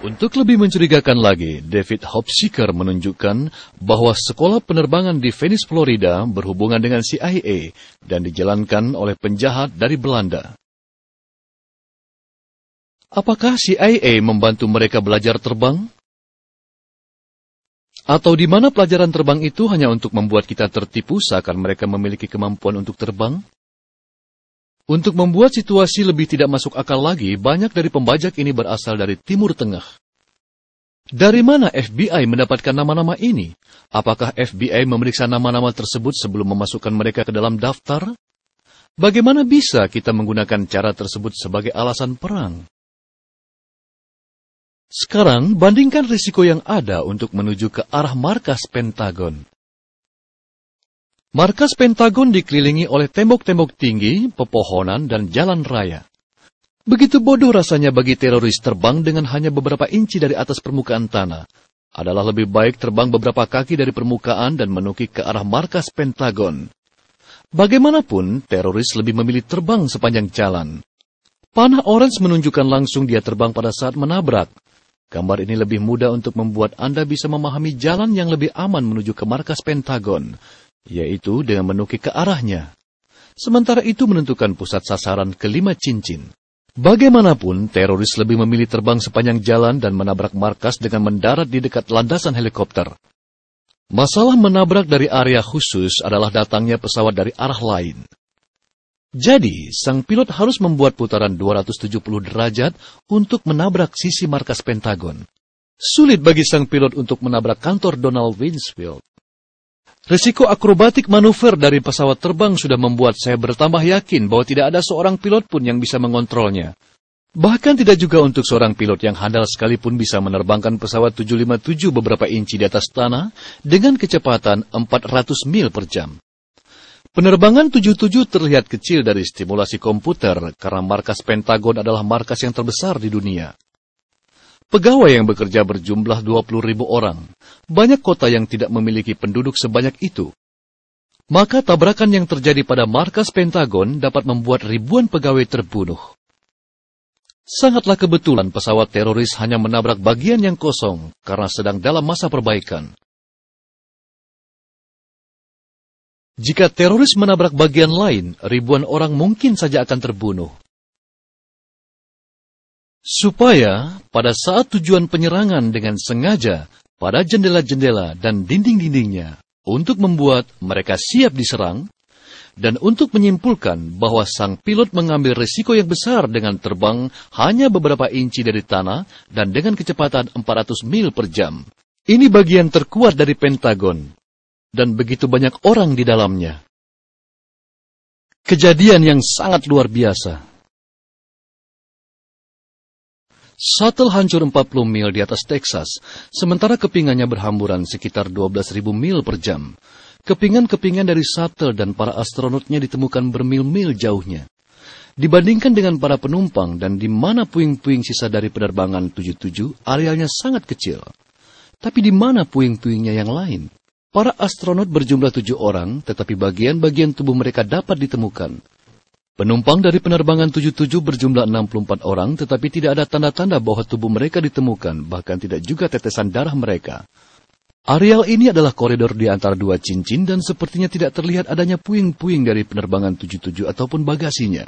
Untuk lebih mencurigakan lagi, David Hopseeker menunjukkan bahwa sekolah penerbangan di Venice, Florida berhubungan dengan CIA dan dijalankan oleh penjahat dari Belanda. Apakah CIA membantu mereka belajar terbang? Atau di mana pelajaran terbang itu hanya untuk membuat kita tertipu seakan mereka memiliki kemampuan untuk terbang? Untuk membuat situasi lebih tidak masuk akal lagi, banyak dari pembajak ini berasal dari Timur Tengah. Dari mana FBI mendapatkan nama-nama ini? Apakah FBI memeriksa nama-nama tersebut sebelum memasukkan mereka ke dalam daftar? Bagaimana bisa kita menggunakan cara tersebut sebagai alasan perang? Sekarang, bandingkan risiko yang ada untuk menuju ke arah markas Pentagon. Markas Pentagon dikelilingi oleh tembok-tembok tinggi, pepohonan, dan jalan raya. Begitu bodoh rasanya bagi teroris terbang dengan hanya beberapa inci dari atas permukaan tanah. Adalah lebih baik terbang beberapa kaki dari permukaan dan menukik ke arah markas Pentagon. Bagaimanapun, teroris lebih memilih terbang sepanjang jalan. Panah orange menunjukkan langsung dia terbang pada saat menabrak. Gambar ini lebih mudah untuk membuat Anda bisa memahami jalan yang lebih aman menuju ke markas Pentagon, yaitu dengan menukik ke arahnya. Sementara itu menentukan pusat sasaran kelima cincin. Bagaimanapun, teroris lebih memilih terbang sepanjang jalan dan menabrak markas dengan mendarat di dekat landasan helikopter. Masalah menabrak dari area khusus adalah datangnya pesawat dari arah lain. Jadi, sang pilot harus membuat putaran 270 derajat untuk menabrak sisi markas Pentagon. Sulit bagi sang pilot untuk menabrak kantor Donald Rumsfeld. Risiko akrobatik manuver dari pesawat terbang sudah membuat saya bertambah yakin bahwa tidak ada seorang pilot pun yang bisa mengontrolnya. Bahkan tidak juga untuk seorang pilot yang handal sekalipun bisa menerbangkan pesawat 757 beberapa inci di atas tanah dengan kecepatan 400 mil per jam. Penerbangan 77 terlihat kecil dari stimulasi komputer karena markas Pentagon adalah markas yang terbesar di dunia. Pegawai yang bekerja berjumlah 20.000 orang. Banyak kota yang tidak memiliki penduduk sebanyak itu. Maka tabrakan yang terjadi pada markas Pentagon dapat membuat ribuan pegawai terbunuh. Sangatlah kebetulan pesawat teroris hanya menabrak bagian yang kosong karena sedang dalam masa perbaikan. Jika teroris menabrak bagian lain, ribuan orang mungkin saja akan terbunuh. Supaya pada saat tujuan penyerangan dengan sengaja pada jendela-jendela dan dinding-dindingnya untuk membuat mereka siap diserang, dan untuk menyimpulkan bahwa sang pilot mengambil risiko yang besar dengan terbang hanya beberapa inci dari tanah dan dengan kecepatan 400 mil per jam. Ini bagian terkuat dari Pentagon. Dan begitu banyak orang di dalamnya. Kejadian yang sangat luar biasa. Shuttle hancur 40 mil di atas Texas, sementara kepingannya berhamburan sekitar 12.000 mil per jam. Kepingan-kepingan dari shuttle dan para astronotnya ditemukan bermil-mil jauhnya. Dibandingkan dengan para penumpang dan di mana puing-puing sisa dari penerbangan 77, arealnya sangat kecil. Tapi di mana puing-puingnya yang lain? Para astronot berjumlah 7 orang, tetapi bagian-bagian tubuh mereka dapat ditemukan. Penumpang dari penerbangan 77 berjumlah 64 orang, tetapi tidak ada tanda-tanda bahwa tubuh mereka ditemukan, bahkan tidak juga tetesan darah mereka. Areal ini adalah koridor di antara dua cincin dan sepertinya tidak terlihat adanya puing-puing dari penerbangan 77 ataupun bagasinya.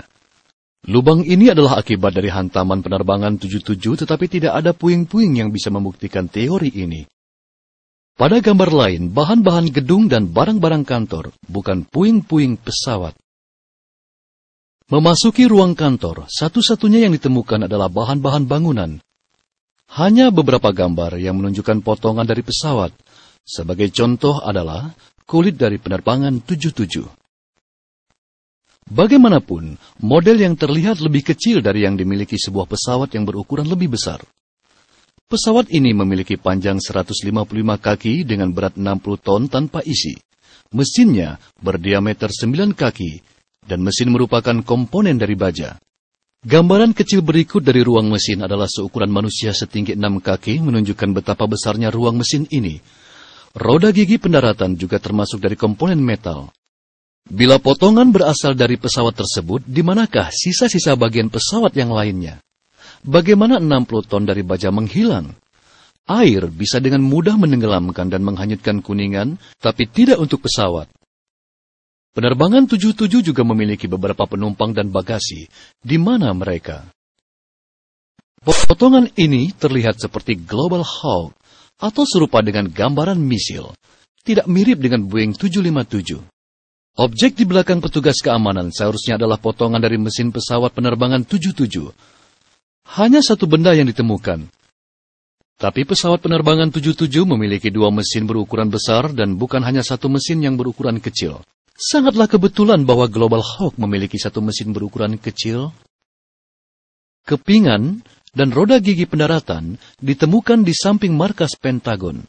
Lubang ini adalah akibat dari hantaman penerbangan 77, tetapi tidak ada puing-puing yang bisa membuktikan teori ini. Pada gambar lain, bahan-bahan gedung dan barang-barang kantor, bukan puing-puing pesawat. Memasuki ruang kantor, satu-satunya yang ditemukan adalah bahan-bahan bangunan. Hanya beberapa gambar yang menunjukkan potongan dari pesawat. Sebagai contoh adalah kulit dari penerbangan 77. Bagaimanapun, model yang terlihat lebih kecil dari yang dimiliki sebuah pesawat yang berukuran lebih besar. Pesawat ini memiliki panjang 155 kaki dengan berat 60 ton tanpa isi. Mesinnya berdiameter 9 kaki, dan mesin merupakan komponen dari baja. Gambaran kecil berikut dari ruang mesin adalah seukuran manusia setinggi 6 kaki menunjukkan betapa besarnya ruang mesin ini. Roda gigi pendaratan juga termasuk dari komponen metal. Bila potongan berasal dari pesawat tersebut, di manakah sisa-sisa bagian pesawat yang lainnya? bagaimana 60 ton dari baja menghilang? Air bisa dengan mudah menenggelamkan dan menghanyutkan Kuningan, tapi tidak untuk pesawat. Penerbangan 77 juga memiliki beberapa penumpang dan bagasi. Di mana mereka? Potongan ini terlihat seperti Global Hawk atau serupa dengan gambaran misil. Tidak mirip dengan Boeing 757. Objek di belakang petugas keamanan seharusnya adalah potongan dari mesin pesawat penerbangan 77. Hanya satu benda yang ditemukan. Tapi pesawat penerbangan 77 memiliki dua mesin berukuran besar dan bukan hanya satu mesin yang berukuran kecil. Sangatlah kebetulan bahwa Global Hawk memiliki satu mesin berukuran kecil. Kepingan dan roda gigi pendaratan ditemukan di samping markas Pentagon.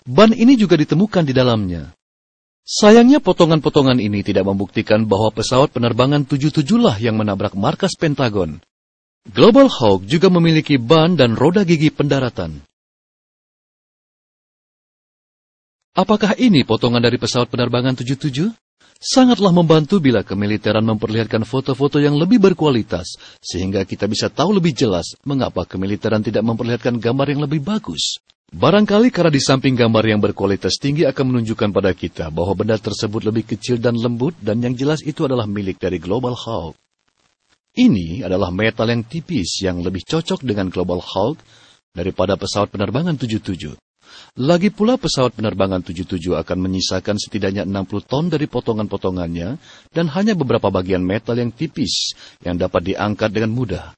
Ban ini juga ditemukan di dalamnya. Sayangnya potongan-potongan ini tidak membuktikan bahwa pesawat penerbangan 77 lah yang menabrak markas Pentagon. Global Hawk juga memiliki ban dan roda gigi pendaratan. Apakah ini potongan dari pesawat penerbangan 77? Sangatlah membantu bila kemiliteran memperlihatkan foto-foto yang lebih berkualitas, sehingga kita bisa tahu lebih jelas mengapa kemiliteran tidak memperlihatkan gambar yang lebih bagus. Barangkali karena di samping gambar yang berkualitas tinggi akan menunjukkan pada kita bahwa benda tersebut lebih kecil dan lembut dan yang jelas itu adalah milik dari Global Hawk. Ini adalah metal yang tipis yang lebih cocok dengan Global Hawk daripada pesawat penerbangan 77. Lagi pula pesawat penerbangan 77 akan menyisakan setidaknya 60 ton dari potongan-potongannya dan hanya beberapa bagian metal yang tipis yang dapat diangkat dengan mudah.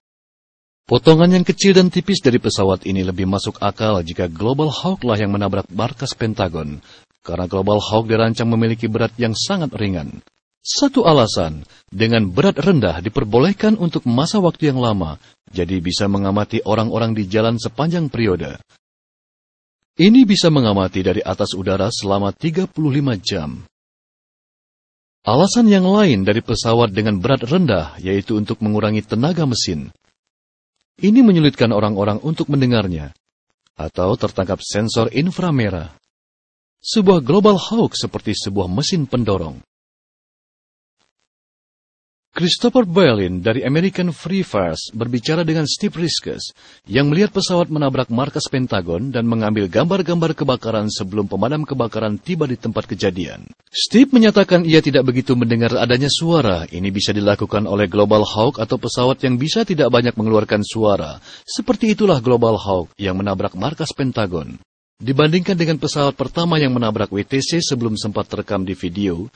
Potongan yang kecil dan tipis dari pesawat ini lebih masuk akal jika Global Hawk lah yang menabrak markas Pentagon, karena Global Hawk dirancang memiliki berat yang sangat ringan. Satu alasan, dengan berat rendah diperbolehkan untuk masa waktu yang lama, jadi bisa mengamati orang-orang di jalan sepanjang periode. Ini bisa mengamati dari atas udara selama 35 jam. Alasan yang lain dari pesawat dengan berat rendah, yaitu untuk mengurangi tenaga mesin. Ini menyulitkan orang-orang untuk mendengarnya, atau tertangkap sensor inframerah. Sebuah Global Hawk seperti sebuah mesin pendorong. Christopher Berlin dari American Free Press berbicara dengan Steve Riskus yang melihat pesawat menabrak markas Pentagon dan mengambil gambar-gambar kebakaran sebelum pemadam kebakaran tiba di tempat kejadian. Steve menyatakan ia tidak begitu mendengar adanya suara. Ini bisa dilakukan oleh Global Hawk atau pesawat yang bisa tidak banyak mengeluarkan suara. Seperti itulah Global Hawk yang menabrak markas Pentagon. Dibandingkan dengan pesawat pertama yang menabrak WTC sebelum sempat terekam di video,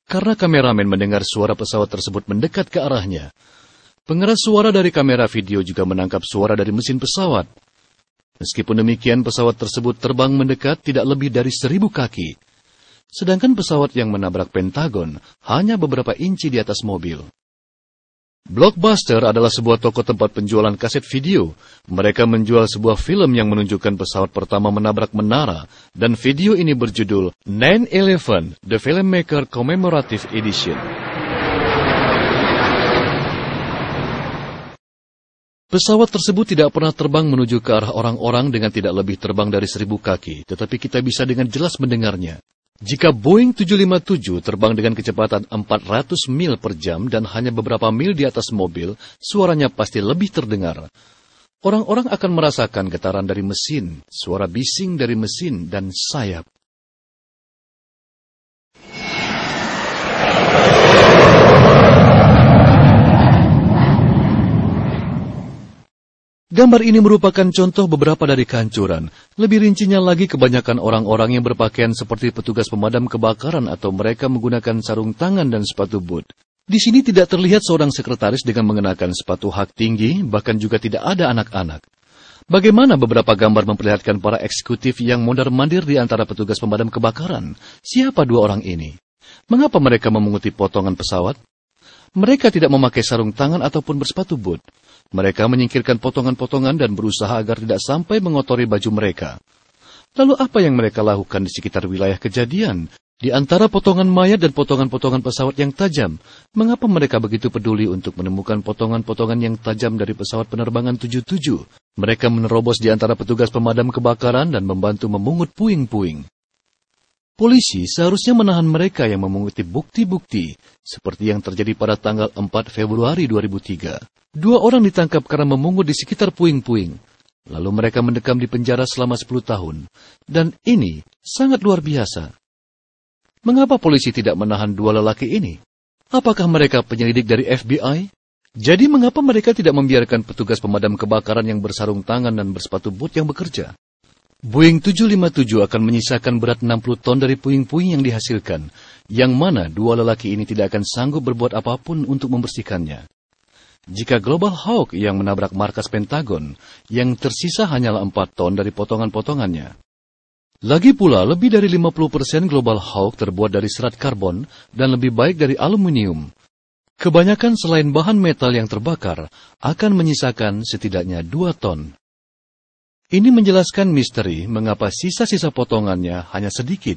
karena kameramen mendengar suara pesawat tersebut mendekat ke arahnya. Pengeras suara dari kamera video juga menangkap suara dari mesin pesawat. Meskipun demikian, pesawat tersebut terbang mendekat tidak lebih dari 1.000 kaki. Sedangkan pesawat yang menabrak Pentagon hanya beberapa inci di atas mobil. Blockbuster adalah sebuah toko tempat penjualan kaset video. Mereka menjual sebuah film yang menunjukkan pesawat pertama menabrak menara, dan video ini berjudul 9/11, The Filmmaker Commemorative Edition. Pesawat tersebut tidak pernah terbang menuju ke arah orang-orang dengan tidak lebih terbang dari 1.000 kaki, tetapi kita bisa dengan jelas mendengarnya. Jika Boeing 757 terbang dengan kecepatan 400 mil per jam dan hanya beberapa mil di atas mobil, suaranya pasti lebih terdengar. Orang-orang akan merasakan getaran dari mesin, suara bising dari mesin, dan sayap. Gambar ini merupakan contoh beberapa dari kehancuran. Lebih rincinya lagi, kebanyakan orang-orang yang berpakaian seperti petugas pemadam kebakaran atau mereka menggunakan sarung tangan dan sepatu boot. Di sini tidak terlihat seorang sekretaris dengan mengenakan sepatu hak tinggi, bahkan juga tidak ada anak-anak. Bagaimana beberapa gambar memperlihatkan para eksekutif yang mondar-mandir di antara petugas pemadam kebakaran? Siapa dua orang ini? Mengapa mereka memunguti potongan pesawat? Mereka tidak memakai sarung tangan ataupun bersepatu boot. Mereka menyingkirkan potongan-potongan dan berusaha agar tidak sampai mengotori baju mereka. Lalu apa yang mereka lakukan di sekitar wilayah kejadian? Di antara potongan mayat dan potongan-potongan pesawat yang tajam, mengapa mereka begitu peduli untuk menemukan potongan-potongan yang tajam dari pesawat penerbangan 77? Mereka menerobos di antara petugas pemadam kebakaran dan membantu memungut puing-puing. Polisi seharusnya menahan mereka yang memunguti bukti-bukti, seperti yang terjadi pada tanggal 4 Februari 2003. 2 orang ditangkap karena memungut di sekitar puing-puing. Lalu mereka mendekam di penjara selama 10 tahun. Dan ini sangat luar biasa. Mengapa polisi tidak menahan 2 lelaki ini? Apakah mereka penyelidik dari FBI? Jadi mengapa mereka tidak membiarkan petugas pemadam kebakaran yang bersarung tangan dan bersepatu boot yang bekerja? Boeing 757 akan menyisakan berat 60 ton dari puing-puing yang dihasilkan, yang mana 2 lelaki ini tidak akan sanggup berbuat apapun untuk membersihkannya. Jika Global Hawk yang menabrak markas Pentagon, yang tersisa hanyalah 4 ton dari potongan-potongannya. Lagi pula, lebih dari 50% Global Hawk terbuat dari serat karbon dan lebih baik dari aluminium. Kebanyakan selain bahan metal yang terbakar, akan menyisakan setidaknya 2 ton. Ini menjelaskan misteri mengapa sisa-sisa potongannya hanya sedikit.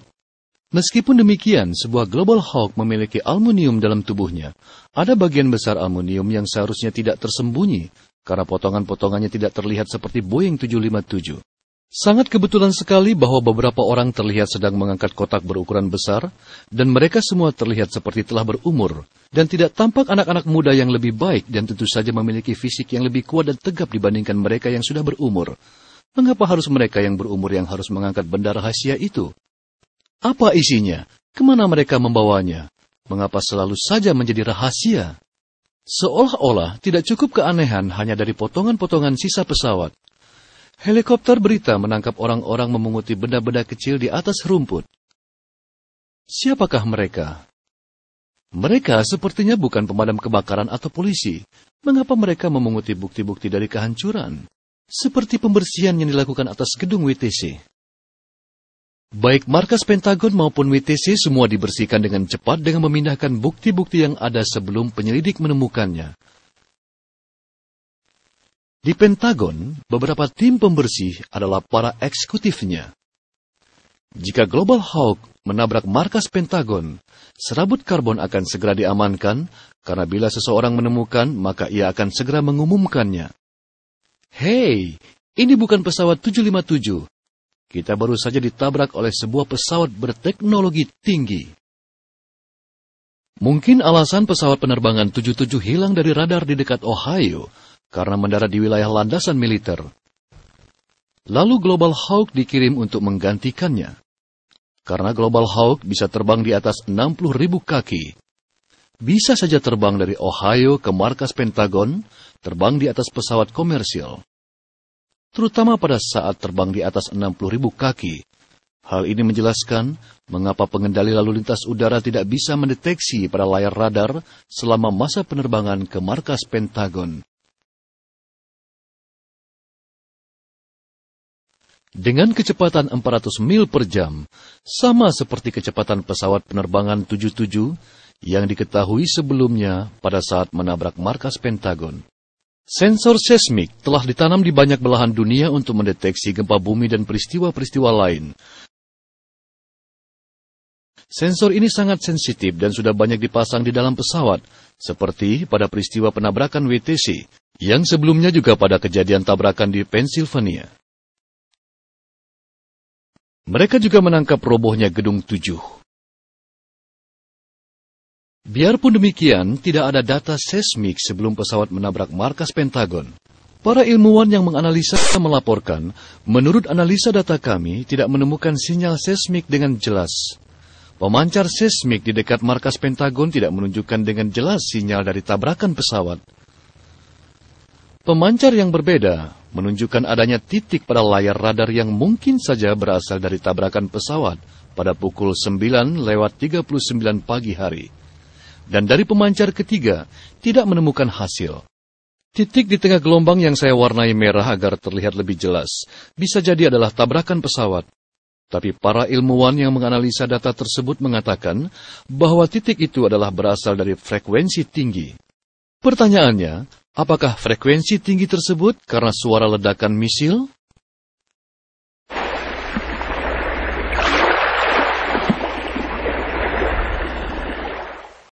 Meskipun demikian, sebuah Global Hawk memiliki aluminium dalam tubuhnya. Ada bagian besar aluminium yang seharusnya tidak tersembunyi, karena potongan-potongannya tidak terlihat seperti Boeing 757. Sangat kebetulan sekali bahwa beberapa orang terlihat sedang mengangkat kotak berukuran besar, dan mereka semua terlihat seperti telah berumur, dan tidak tampak anak-anak muda yang lebih baik dan tentu saja memiliki fisik yang lebih kuat dan tegap dibandingkan mereka yang sudah berumur. Mengapa harus mereka yang berumur yang harus mengangkat benda rahasia itu? Apa isinya? Kemana mereka membawanya? Mengapa selalu saja menjadi rahasia? Seolah-olah tidak cukup keanehan hanya dari potongan-potongan sisa pesawat. Helikopter berita menangkap orang-orang memunguti benda-benda kecil di atas rumput. Siapakah mereka? Mereka sepertinya bukan pemadam kebakaran atau polisi. Mengapa mereka memunguti bukti-bukti dari kehancuran? Seperti pembersihan yang dilakukan atas gedung WTC. Baik markas Pentagon maupun WTC semua dibersihkan dengan cepat dengan memindahkan bukti-bukti yang ada sebelum penyelidik menemukannya. Di Pentagon, beberapa tim pembersih adalah para eksekutifnya. Jika Global Hawk menabrak markas Pentagon, serabut karbon akan segera diamankan, karena bila seseorang menemukan, maka ia akan segera mengumumkannya. Hei, ini bukan pesawat 757. Kita baru saja ditabrak oleh sebuah pesawat berteknologi tinggi. Mungkin alasan pesawat penerbangan 77 hilang dari radar di dekat Ohio karena mendarat di wilayah landasan militer. Lalu Global Hawk dikirim untuk menggantikannya. Karena Global Hawk bisa terbang di atas 60.000 kaki. Bisa saja terbang dari Ohio ke markas Pentagon, terbang di atas pesawat komersial. Terutama pada saat terbang di atas 60.000 kaki. Hal ini menjelaskan mengapa pengendali lalu lintas udara tidak bisa mendeteksi pada layar radar selama masa penerbangan ke markas Pentagon. Dengan kecepatan 400 mil per jam, sama seperti kecepatan pesawat penerbangan 77 yang diketahui sebelumnya pada saat menabrak markas Pentagon. Sensor seismik telah ditanam di banyak belahan dunia untuk mendeteksi gempa bumi dan peristiwa-peristiwa lain. Sensor ini sangat sensitif dan sudah banyak dipasang di dalam pesawat, seperti pada peristiwa penabrakan WTC, yang sebelumnya juga pada kejadian tabrakan di Pennsylvania. Mereka juga menangkap robohnya Gedung 7. Biarpun demikian, tidak ada data seismik sebelum pesawat menabrak markas Pentagon. Para ilmuwan yang menganalisa melaporkan, menurut analisa data kami, tidak menemukan sinyal seismik dengan jelas. Pemancar seismik di dekat markas Pentagon tidak menunjukkan dengan jelas sinyal dari tabrakan pesawat. Pemancar yang berbeda menunjukkan adanya titik pada layar radar yang mungkin saja berasal dari tabrakan pesawat pada pukul 9:39 pagi hari. Dan dari pemancar ketiga, tidak menemukan hasil. Titik di tengah gelombang yang saya warnai merah agar terlihat lebih jelas, bisa jadi adalah tabrakan pesawat. Tapi para ilmuwan yang menganalisa data tersebut mengatakan bahwa titik itu adalah berasal dari frekuensi tinggi. Pertanyaannya, apakah frekuensi tinggi tersebut karena suara ledakan misil?